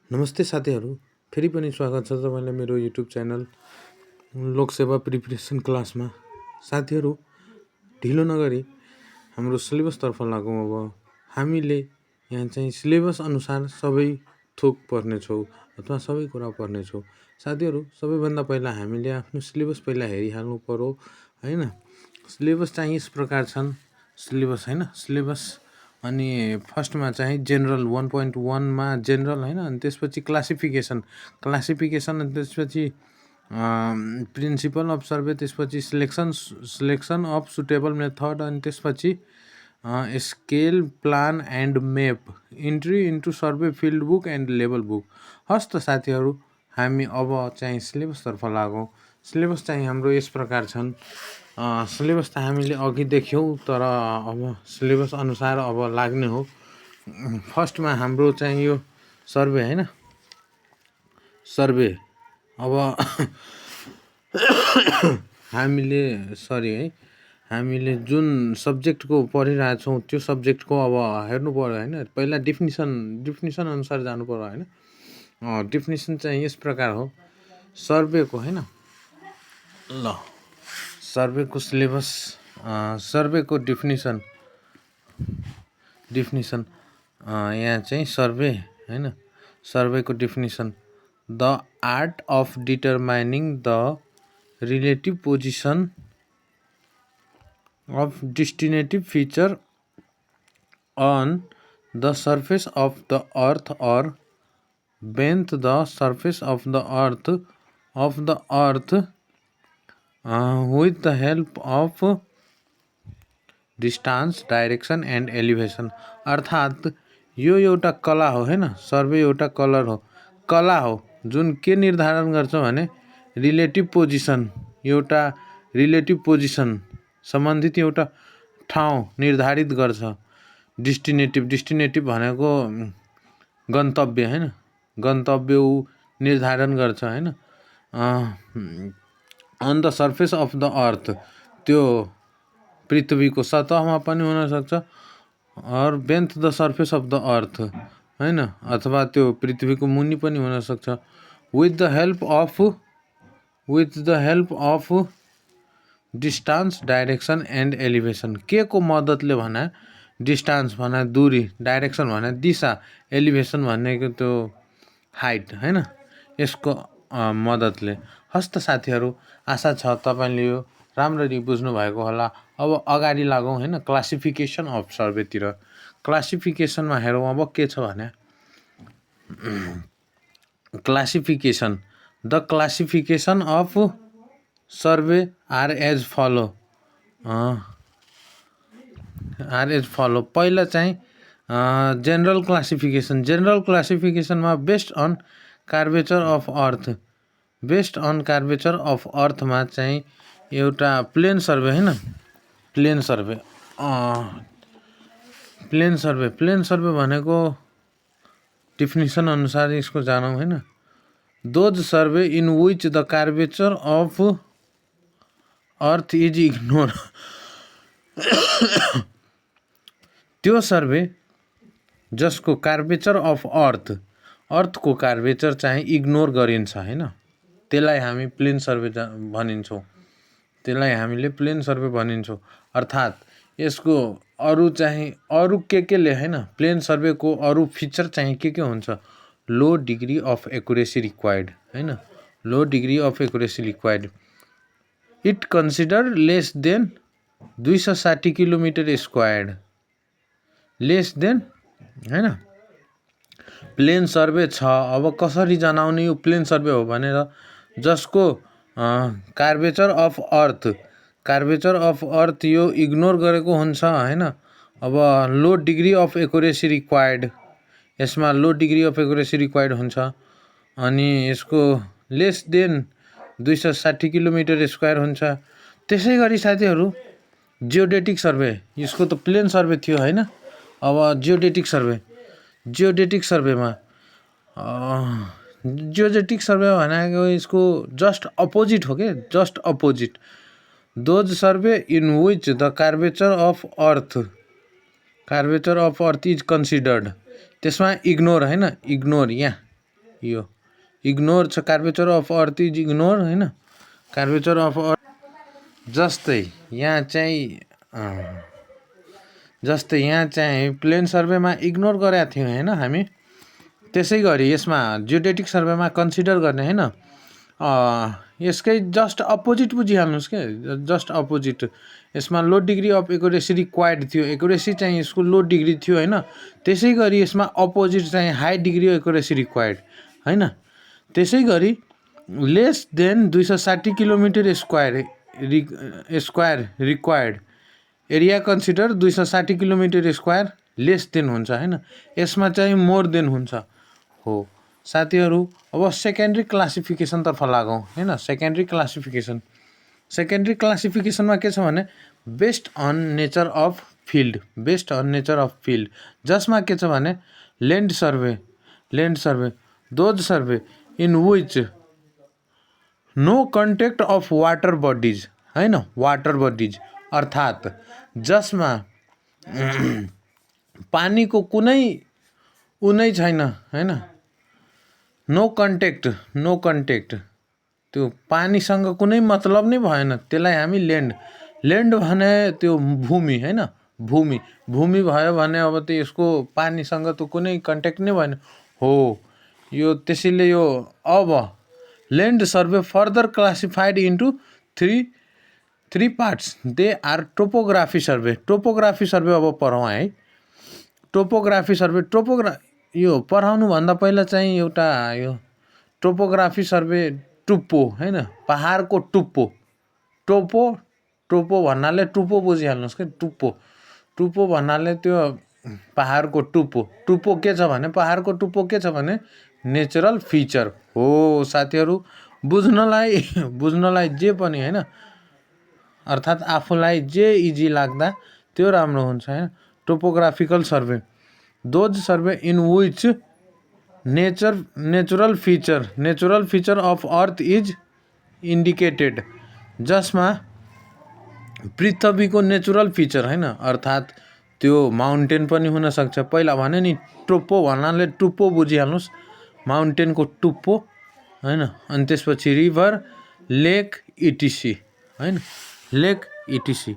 नमस्ते साथीहरू, फेरि पनि स्वागत छ तपाईँलाई मेरो युट्युब च्यानल लोकसेवा प्रिपरेसन क्लासमा। साथीहरू, ढिलो नगरी हाम्रो सिलेबसतर्फ लागौँ। अब हामीले यहाँ चाहिँ सिलेबस अनुसार सबै थोक पढ्नेछौँ अथवा सबै कुरा पढ्नेछौँ। साथीहरू, सबैभन्दा पहिला हामीले आफ्नो सिलेबस पहिला हेरिहाल्नु पर्यो हैन। सिलेबस चाहिँ यस प्रकार छन्। सिलेबस अनि फर्स्टमा चाहिँ जेनरल 1.1 मा जेनरल हैन, अनि त्यसपछि क्लासिफिकेसन अनि त्यसपछि प्रिन्सिपल अफ सर्वे, त्यसपछि सिलेक्सन अफ सुटेबल मेथड, अनि त्यसपछि scale, plan and map, entry into survey field book and label book. हस् त साथीहरू, हामी अब चाहिँ सिलेबसतर्फ लागौँ। सिलेबस चाहिँ हाम्रो यस प्रकार छन्। सिलेबस त हामीले अघि देख्यौँ, तर अब सिलेबस अनुसार अब लाग्ने हो। फर्स्टमा हाम्रो चाहिँ यो सर्वे हैन, सर्वे अब हामीले जुन सब्जेक्टको पढिरहेछौँ त्यो सब्जेक्टको अब हेर्नु पर्यो हैन। पहिला डिफिनिसन अनुसार जानु पर्यो हैन। डिफिनिसन चाहिँ यस प्रकार हो सर्वेको हैन। ल, सर्वेको सिलेबस, सर्वेको डिफिनिसन यहाँ चाहिँ सर्वे हैन। सर्वेको definition: the art of determining the relative position of distinctive feature on the surface of the earth or beneath the surface of the earth with the help of distance, direction and elevation। अर्थात् यो एउटा कला हो हैन। Survey एउटा कला हो जुन के निर्धारण गर्छ भने रिलेटिभ पोजिसन सम्बन्धित एउटा ठाउँ निर्धारित गर्छ। डिस्टिनेटिभ भनेको गन्तव्य हैन, गन्तव्य निर्धारण गर्छ हैन। On the surface of the earth, त्यो पृथ्वीको सतहमा पनि हुन सक्छ, or beneath the surface of the earth हैन, अथवा त्यो पृथ्वीको मुनि पनि हुन सक्छ। With the help of distance, direction and elevation. के को मद्दतले भने डिस्टान्स भने दूरी, डाइरेक्सन भने दिशा, एलिभेसन भनेको त्यो हाइट हैन, यसको मद्दतले। हस्त साथीहरू, आशा छ तपाईले यो राम्ररी बुझ्नु भएको होला। अब अगाडि लागौँ हैन क्लासिफिकेसन अफ सर्वेतिर। क्लासिफिकेसनमा हेरौँ अब के छ भने classification: the classification of survey are as follow. पहिला चाहिँ जेनरल क्लासिफिकेसनमा बेस्ड अन कार्वेचर अफ अर्थमा चाहिँ एउटा प्लेन सर्वे हैन। प्लेन सर्वे भनेको डिफिनिसन अनुसार यसको जानौँ हैन। Those survey in which the curvature of earth is ignore. त्यो सर्वे जसको कार्वेचर अफ अर्थको कार्वेचर चाहिँ इग्नोर गरिन्छ हैन, त्यसलाई हामी प्लेन सर्वे भनिन्छौँ। हामीले प्लेन सर्वे भनिन्छौँ। अर्थात् यसको अरू केले हैन। प्लेन सर्वेको अरू फिचर चाहिँ के हुन्छ? Low degree of accuracy required हैन, low degree of accuracy required. It consider less than 260 kilometre squared, less than हैन। प्लेन सर्वे छ। अब कसरी जनाउने यो प्लेन सर्वे हो भनेर? जसको कार्वेचर अफ अर्थ यो इग्नोर गरेको हुन्छ हैन। अब लो डिग्री अफ एक्युरेसी रिक्वायर्ड, यसमा लो डिग्री अफ एक्युरेसी रिक्वायर्ड हुन्छ। अनि यसको लेस देन 260 किलोमिटर स्क्वायर हुन्छ। त्यसै गरी साथीहरू, जियोडेटिक सर्वे, यसको त प्लेन सर्वे थियो हैन। अब जियोडेटिक सर्वे भनेको यसको जस्ट अपोजिट हो के, just opposite. Those survey in which the curvature of earth is considered, त्यसमा इग्नोर हैन, इग्नोर यहाँ यो इग्नोर छ curvature of earth is ignore हैन कर्वेचर अफ अर्थ जस्तै यहाँ चाहिँ प्लेन सर्वेमा इग्नोर गरेका थियौँ हैन हामी त्यसै गरी यसमा जियोडेटिक सर्वेमा कन्सिडर गर्ने हैन यसकै जस्ट अपोजिट बुझिहाल्नुस् के जस्ट अपोजिट यसमा लो डिग्री अफ एक्युरेसी रिक्वायर्ड थियो एक्युरेसी चाहिँ यसको लो डिग्री थियो हैन त्यसै गरी यसमा अपोजिट चाहिँ हाई डिग्री एक्युरेसी रिक्वायर्ड हैन त्यसै गरी lace than 260 kilometre square required area consider 260 kilometre square less than हुन्छ हैन यसमा चाहिँ मोर देन हुन्छ हो साथीहरु अब सेकेन्डरी क्लासिफिकेसन तर्फ लागौं हैन सेकेन्डरी क्लासिफिकेसनमा के छ भने based on nature of field जसमा के छ भने land survey those survey in which no contact of water bodies हैन वाटर बडिज अर्थात जसमा पानीको कुनै उनै छैन हैन नो कन्ट्याक्ट त्यो पानीसँग कुनै मतलब नै भएन त्यसलाई हामी ल्यान्ड भने त्यो भूमि हैन भूमि भयो भने अब त्यो यसको पानीसँग त कुनै कन्ट्याक्ट नै भएन हो यो त्यसैले यो अब land survey further classified into three parts they are topography survey अब पढौँ है टोपोग्राफी सर्वे यो पढाउनु भन्दा पहिला चाहिँ एउटा यो टोपोग्राफी सर्वे टुप्पो हैन पहाडको टोपो भन्नाले टुप्पो बुझिहाल्नुस् के टुप्पो भन्नाले त्यो पहाडको टुप्पो के छ भने पहाडको टुप्पो के छ भने नेचुरल फिचर हो साथीहरु बुझ्नलाई जे पनि हैन अर्थात आफूलाई जे इजी लाग्दा त्यो राम्रो हुन्छ हैन topographical survey those survey in which natural feature of earth is indicated जसमा पृथ्वीको नेचुरल फिचर हैन अर्थात त्यो माउन्टेन पनि हुन सक्छ पहिला भने नि टोपो भन्नाले टुप्पो बुझिहाल्नुस् माउन्टेनको टुप्पो हैन अनि त्यसपछि रिभर लेक इटिसी हैन लेक इटिसी